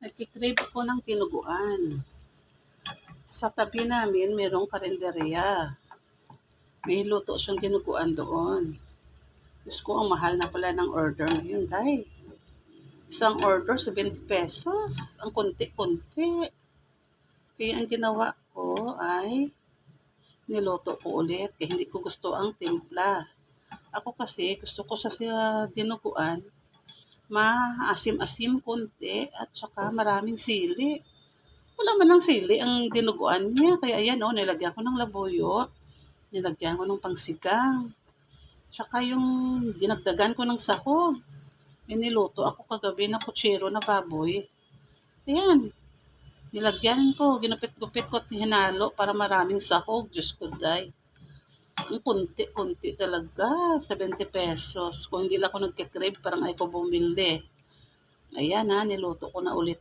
Nagki-crave ako ng tinuguan. Sa tabi namin, merong karenderya. May luto siyang tinuguan doon. Diyos ko, ang mahal na pala ng order ngayon, day. Isang order, 70 pesos. Ang kunti-kunti. Kaya ang ginawa ko ay niluto ko ulit. Kaya hindi ko gusto ang timpla. Ako kasi, gusto ko sa tinuguan, maasim-asim konti at saka maraming sili. Wala man ng sili ang dinuguan niya. Kaya ayan nilagyan ko ng labuyo. Nilagyan ko ng pangsigang. Tsaka yung dinagdagan ko ng sahog. Niluto ako kagabi na kutsero na baboy. Ayan. Nilagyan ko, ginupit-gupit ko at hinalo para maraming sahog. Diyos ko, day. Ang kunti-kunti talaga. 70 pesos. Kung hindi lang ako nagkikrave, parang ay ko bumili. Ayan niluto ko na ulit